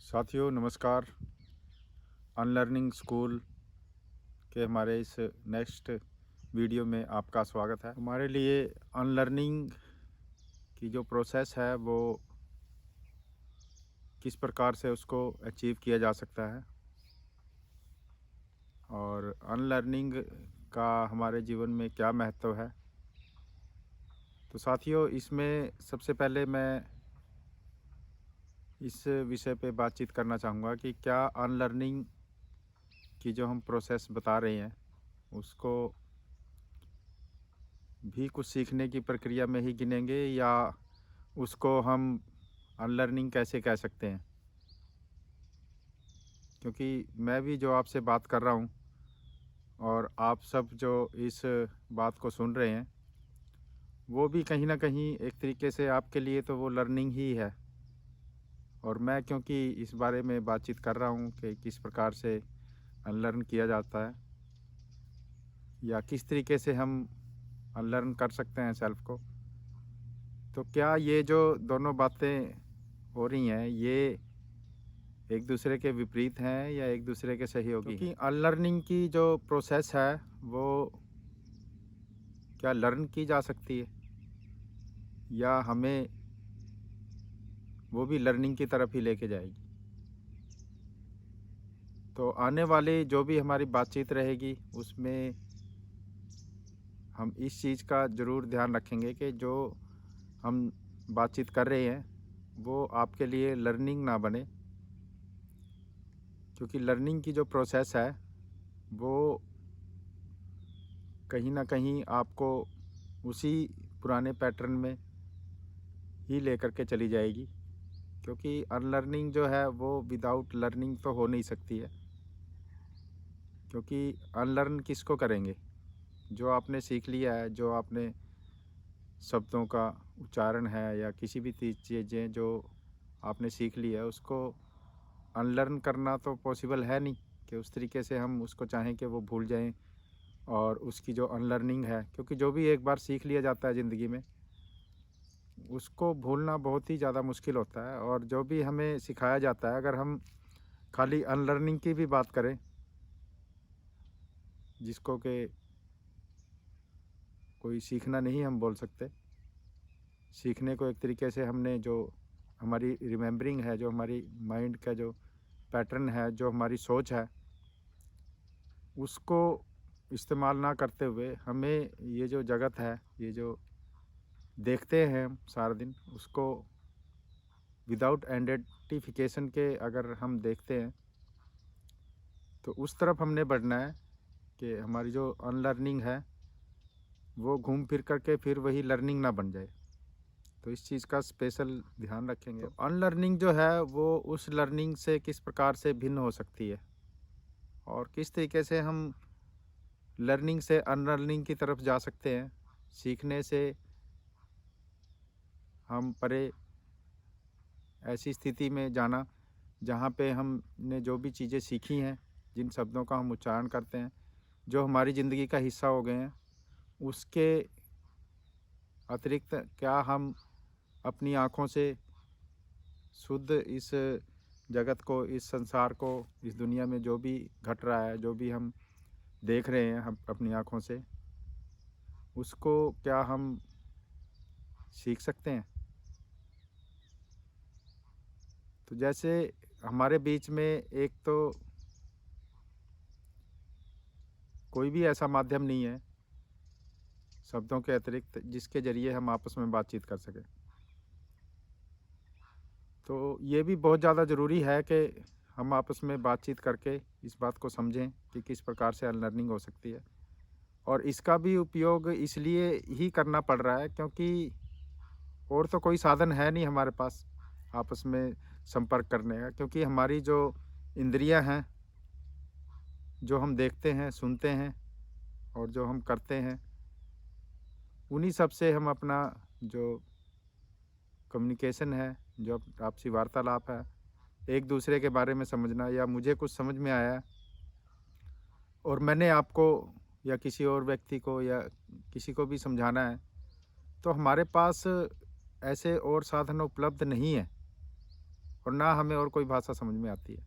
साथियों नमस्कार। Unlearning school के हमारे इस नेक्स्ट वीडियो में आपका स्वागत है। हमारे लिए अनलर्निंग की जो प्रोसेस है वो किस प्रकार से उसको अचीव किया जा सकता है और अनलर्निंग का हमारे जीवन में क्या महत्व है। तो साथियों इसमें सबसे पहले मैं इस विषय पे बातचीत करना चाहूँगा कि क्या अनलर्निंग की जो हम प्रोसेस बता रहे हैं उसको भी कुछ सीखने की प्रक्रिया में ही गिनेंगे या उसको हम अनलर्निंग कैसे कह सकते हैं। क्योंकि मैं भी जो आपसे बात कर रहा हूँ और आप सब जो इस बात को सुन रहे हैं वो भी कहीं ना कहीं एक तरीके से आपके लिए तो वो लर्निंग ही है। और मैं क्योंकि इस बारे में बातचीत कर रहा हूँ कि किस प्रकार से अनलर्न किया जाता है या किस तरीके से हम अनलर्न कर सकते हैं सेल्फ को, तो क्या ये जो दोनों बातें हो रही हैं ये एक दूसरे के विपरीत हैं या एक दूसरे के सहयोगी हैं? क्योंकि अनलर्निंग की जो प्रोसेस है वो क्या लर्न की जा सकती है या हमें वो भी लर्निंग की तरफ ही लेके जाएगी। तो आने वाली जो भी हमारी बातचीत रहेगी उसमें हम इस चीज़ का ज़रूर ध्यान रखेंगे कि जो हम बातचीत कर रहे हैं वो आपके लिए लर्निंग ना बने। क्योंकि लर्निंग की जो प्रोसेस है वो कहीं ना कहीं आपको उसी पुराने पैटर्न में ही लेकर के चली जाएगी। क्योंकि अनलर्निंग जो है वो विदाउट लर्निंग तो हो नहीं सकती है। क्योंकि अनलर्न किसको करेंगे? जो आपने सीख लिया है, जो आपने शब्दों का उच्चारण है या किसी भी चीज़ें जो आपने सीख ली है उसको अनलर्न करना तो पॉसिबल है नहीं कि उस तरीके से हम उसको चाहें कि वो भूल जाएं। और उसकी जो अनलर्निंग है, क्योंकि जो भी एक बार सीख लिया जाता है ज़िंदगी में उसको भूलना बहुत ही ज़्यादा मुश्किल होता है। और जो भी हमें सिखाया जाता है, अगर हम खाली अनलर्निंग की भी बात करें जिसको कि कोई सीखना नहीं हम बोल सकते, सीखने को एक तरीके से हमने जो हमारी रिमेंबरिंग है, जो हमारी माइंड का जो पैटर्न है, जो हमारी सोच है उसको इस्तेमाल ना करते हुए हमें ये जो जगत है, ये जो देखते हैं हम सारा दिन, उसको विदाउट आइडेंटिफिकेशन के अगर हम देखते हैं तो उस तरफ हमने बढ़ना है कि हमारी जो अनलर्निंग है वो घूम फिर करके फिर वही लर्निंग ना बन जाए। तो इस चीज़ का स्पेशल ध्यान रखेंगे। तो अनलर्निंग जो है वो उस लर्निंग से किस प्रकार से भिन्न हो सकती है और किस तरीके से हम लर्निंग से अनलर्निंग की तरफ जा सकते हैं। सीखने से हम परे ऐसी स्थिति में जाना जहाँ पे हमने जो भी चीज़ें सीखी हैं, जिन शब्दों का हम उच्चारण करते हैं, जो हमारी ज़िंदगी का हिस्सा हो गए हैं, उसके अतिरिक्त क्या हम अपनी आँखों से शुद्ध इस जगत को, इस संसार को, इस दुनिया में जो भी घट रहा है, जो भी हम देख रहे हैं हम अपनी आँखों से, उसको क्या हम सीख सकते हैं? तो जैसे हमारे बीच में एक तो कोई भी ऐसा माध्यम नहीं है शब्दों के अतिरिक्त जिसके ज़रिए हम आपस में बातचीत कर सकें। तो ये भी बहुत ज़्यादा ज़रूरी है कि हम आपस में बातचीत करके इस बात को समझें कि किस प्रकार से अनलर्निंग हो सकती है। और इसका भी उपयोग इसलिए ही करना पड़ रहा है क्योंकि और तो कोई साधन है नहीं हमारे पास आपस में संपर्क करने का। क्योंकि हमारी जो इंद्रियां हैं, जो हम देखते हैं, सुनते हैं और जो हम करते हैं, उन्हीं सब से हम अपना जो कम्युनिकेशन है, जो आपसी वार्तालाप है, एक दूसरे के बारे में समझना या मुझे कुछ समझ में आया और मैंने आपको या किसी और व्यक्ति को या किसी को भी समझाना है, तो हमारे पास ऐसे और साधन उपलब्ध नहीं है। और ना हमें और कोई भाषा समझ में आती है।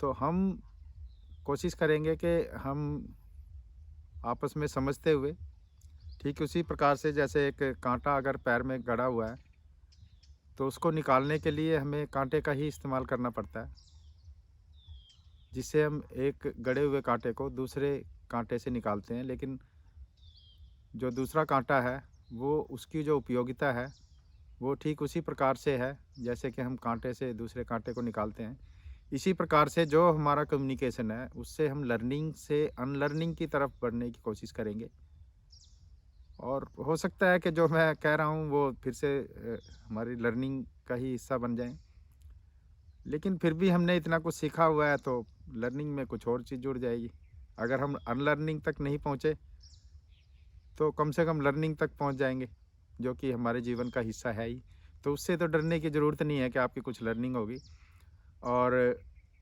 तो हम कोशिश करेंगे कि हम आपस में समझते हुए, ठीक उसी प्रकार से जैसे एक कांटा अगर पैर में गड़ा हुआ है तो उसको निकालने के लिए हमें कांटे का ही इस्तेमाल करना पड़ता है, जिससे हम एक गड़े हुए कांटे को दूसरे कांटे से निकालते हैं। लेकिन जो दूसरा कांटा है वो उसकी जो उपयोगिता है वो ठीक उसी प्रकार से है जैसे कि हम कांटे से दूसरे कांटे को निकालते हैं। इसी प्रकार से जो हमारा कम्युनिकेशन है उससे हम लर्निंग से अनलर्निंग की तरफ बढ़ने की कोशिश करेंगे। और हो सकता है कि जो मैं कह रहा हूँ वो फिर से हमारी लर्निंग का ही हिस्सा बन जाए। लेकिन फिर भी हमने इतना कुछ सीखा हुआ है तो लर्निंग में कुछ और चीज़ जुड़ जाएगी। अगर हम अनलर्निंग तक नहीं पहुँचे तो कम से कम लर्निंग तक पहुँच जाएंगे, जो कि हमारे जीवन का हिस्सा है ही। तो उससे तो डरने की ज़रूरत नहीं है कि आपकी कुछ लर्निंग होगी। और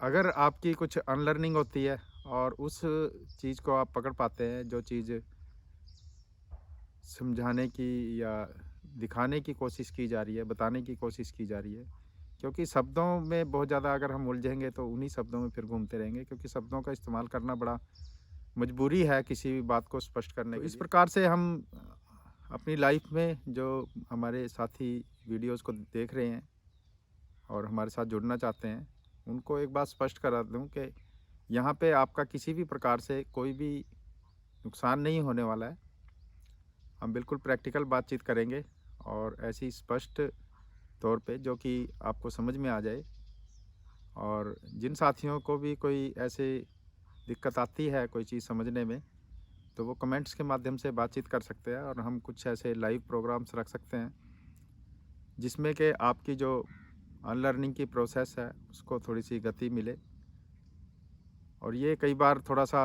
अगर आपकी कुछ अनलर्निंग होती है और उस चीज़ को आप पकड़ पाते हैं, जो चीज़ समझाने की या दिखाने की कोशिश की जा रही है, बताने की कोशिश की जा रही है, क्योंकि शब्दों में बहुत ज़्यादा अगर हम उलझेंगे तो उन्हीं शब्दों में फिर घूमते रहेंगे, क्योंकि शब्दों का इस्तेमाल करना बड़ा मजबूरी है किसी भी बात को स्पष्ट करने के लिए। इस प्रकार से हम अपनी लाइफ में जो हमारे साथी वीडियोस को देख रहे हैं और हमारे साथ जुड़ना चाहते हैं, उनको एक बात स्पष्ट करा दूं कि यहाँ पे आपका किसी भी प्रकार से कोई भी नुकसान नहीं होने वाला है। हम बिल्कुल प्रैक्टिकल बातचीत करेंगे और ऐसी स्पष्ट तौर पे जो कि आपको समझ में आ जाए। और जिन साथियों को भी कोई ऐसे दिक्कत आती है कोई चीज़ समझने में, तो वो कमेंट्स के माध्यम से बातचीत कर सकते हैं और हम कुछ ऐसे लाइव प्रोग्राम्स रख सकते हैं जिसमें कि आपकी जो अनलर्निंग की प्रोसेस है उसको थोड़ी सी गति मिले। और ये कई बार थोड़ा सा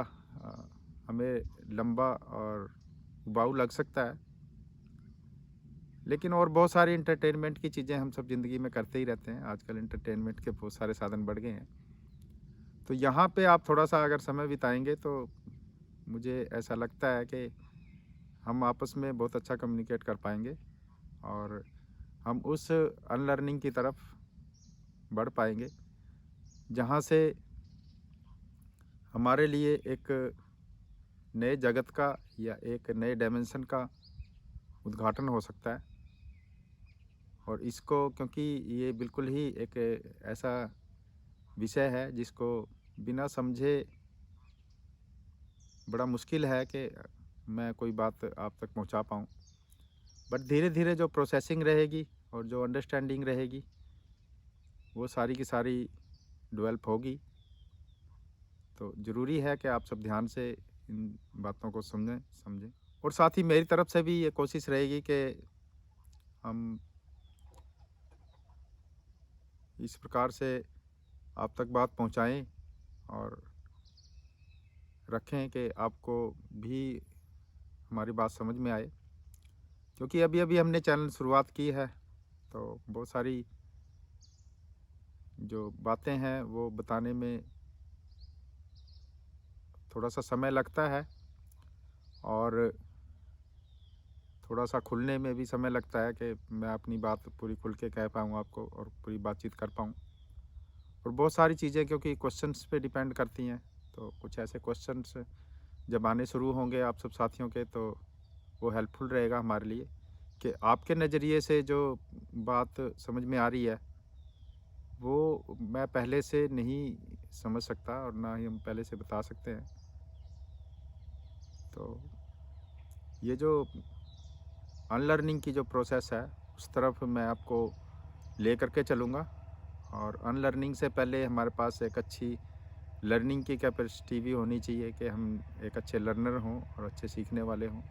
हमें लंबा और उबाऊ लग सकता है, लेकिन और बहुत सारी इंटरटेनमेंट की चीज़ें हम सब ज़िंदगी में करते ही रहते हैं। आजकल इंटरटेनमेंट के बहुत सारे साधन बढ़ गए हैं। तो यहाँ पे आप थोड़ा सा अगर समय बिताएंगे तो मुझे ऐसा लगता है कि हम आपस में बहुत अच्छा कम्युनिकेट कर पाएंगे और हम उस अनलर्निंग की तरफ बढ़ पाएंगे जहाँ से हमारे लिए एक नए जगत का या एक नए डायमेंशन का उद्घाटन हो सकता है। और इसको, क्योंकि ये बिल्कुल ही एक ऐसा विषय है जिसको बिना समझे बड़ा मुश्किल है कि मैं कोई बात आप तक पहुंचा पाऊं। बट धीरे धीरे जो प्रोसेसिंग रहेगी और जो अंडरस्टैंडिंग रहेगी वो सारी की सारी डेवलप होगी। तो ज़रूरी है कि आप सब ध्यान से इन बातों को समझें। और साथ ही मेरी तरफ से भी ये कोशिश रहेगी कि हम इस प्रकार से आप तक बात पहुंचाएं और रखें कि आपको भी हमारी बात समझ में आए। क्योंकि अभी अभी हमने चैनल शुरुआत की है तो बहुत सारी जो बातें हैं वो बताने में थोड़ा सा समय लगता है और थोड़ा सा खुलने में भी समय लगता है कि मैं अपनी बात पूरी खुल के कह पाऊँ आपको और पूरी बातचीत कर पाऊँ। और बहुत सारी चीज़ें क्योंकि क्वेश्चंस पे डिपेंड करती हैं, तो कुछ ऐसे क्वेश्चंस जब आने शुरू होंगे आप सब साथियों के तो वो हेल्पफुल रहेगा हमारे लिए कि आपके नज़रिए से जो बात समझ में आ रही है वो मैं पहले से नहीं समझ सकता और ना ही हम पहले से बता सकते हैं। तो ये जो अनलर्निंग की जो प्रोसेस है उस तरफ मैं आपको ले करके चलूँगा। और अनलर्निंग से पहले हमारे पास एक अच्छी लर्निंग की कैपेसिटी भी होनी चाहिए कि हम एक अच्छे लर्नर हों और अच्छे सीखने वाले हों।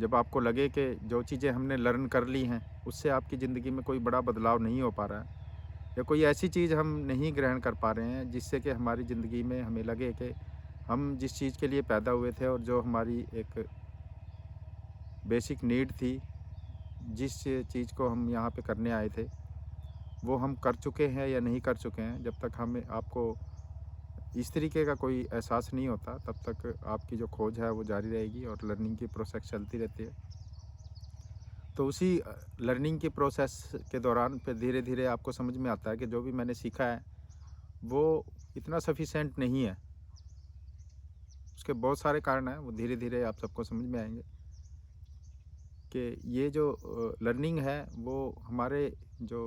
जब आपको लगे कि जो चीज़ें हमने लर्न कर ली हैं उससे आपकी ज़िंदगी में कोई बड़ा बदलाव नहीं हो पा रहा है या कोई ऐसी चीज़ हम नहीं ग्रहण कर पा रहे हैं जिससे कि हमारी ज़िंदगी में हमें लगे कि हम जिस चीज़ के लिए पैदा हुए थे और जो हमारी एक बेसिक नीड थी, जिस चीज़ को हम यहाँ पे करने आए थे वो हम कर चुके हैं या नहीं कर चुके हैं, जब तक हमें आपको इस तरीके का कोई एहसास नहीं होता तब तक आपकी जो खोज है वो जारी रहेगी और लर्निंग की प्रोसेस चलती रहती है। तो उसी लर्निंग की प्रोसेस के दौरान फिर धीरे धीरे आपको समझ में आता है कि जो भी मैंने सीखा है वो इतना सफिशेंट नहीं है। उसके बहुत सारे कारण हैं, वो धीरे धीरे आप सबको समझ में आएंगे कि ये जो लर्निंग है वो हमारे जो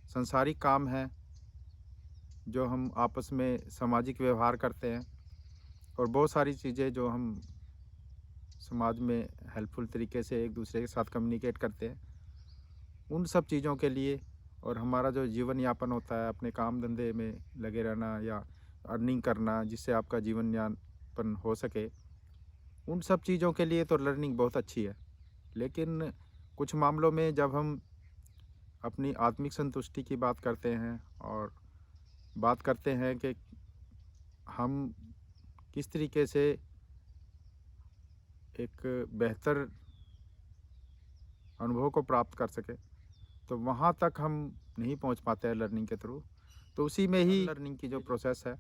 संसारिक काम है, जो हम आपस में सामाजिक व्यवहार करते हैं और बहुत सारी चीज़ें जो हम समाज में हेल्पफुल तरीके से एक दूसरे के साथ कम्युनिकेट करते हैं, उन सब चीज़ों के लिए, और हमारा जो जीवन यापन होता है अपने काम धंधे में लगे रहना या अर्निंग करना जिससे आपका जीवन यापन हो सके, उन सब चीज़ों के लिए तो लर्निंग बहुत अच्छी है। लेकिन कुछ मामलों में जब हम अपनी आत्मिक संतुष्टि की बात करते हैं और बात करते हैं कि हम किस तरीके से एक बेहतर अनुभव को प्राप्त कर सकें, तो वहाँ तक हम नहीं पहुँच पाते हैं लर्निंग के थ्रू। तो उसी में ही लर्निंग की जो प्रोसेस है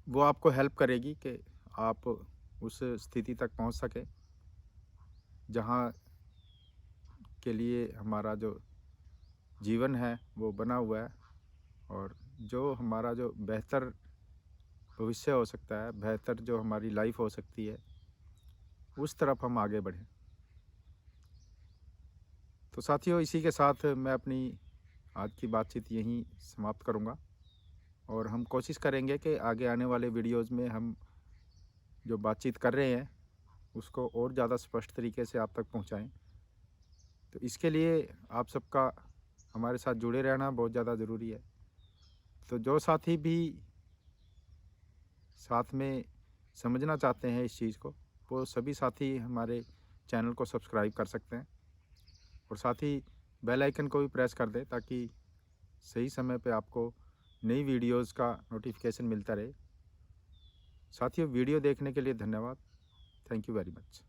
वो आपको हेल्प करेगी कि आप उस स्थिति तक पहुँच सकें जहाँ के लिए हमारा जो जीवन है वो बना हुआ है, और जो हमारा जो बेहतर भविष्य हो सकता है, बेहतर जो हमारी लाइफ हो सकती है, उस तरफ हम आगे बढ़ें। तो साथियों, इसी के साथ मैं अपनी आज की बातचीत यहीं समाप्त करूंगा, और हम कोशिश करेंगे कि आगे आने वाले वीडियोस में हम जो बातचीत कर रहे हैं उसको और ज़्यादा स्पष्ट तरीके से आप तक पहुंचाएं। तो इसके लिए आप सबका हमारे साथ जुड़े रहना बहुत ज़्यादा ज़रूरी है। तो जो साथी भी साथ में समझना चाहते हैं इस चीज़ को, वो सभी साथी हमारे चैनल को सब्सक्राइब कर सकते हैं, और साथ ही बेल आइकन को भी प्रेस कर दें ताकि सही समय पे आपको नई वीडियोस का नोटिफिकेशन मिलता रहे। साथियों, वीडियो देखने के लिए धन्यवाद। Thank you very much.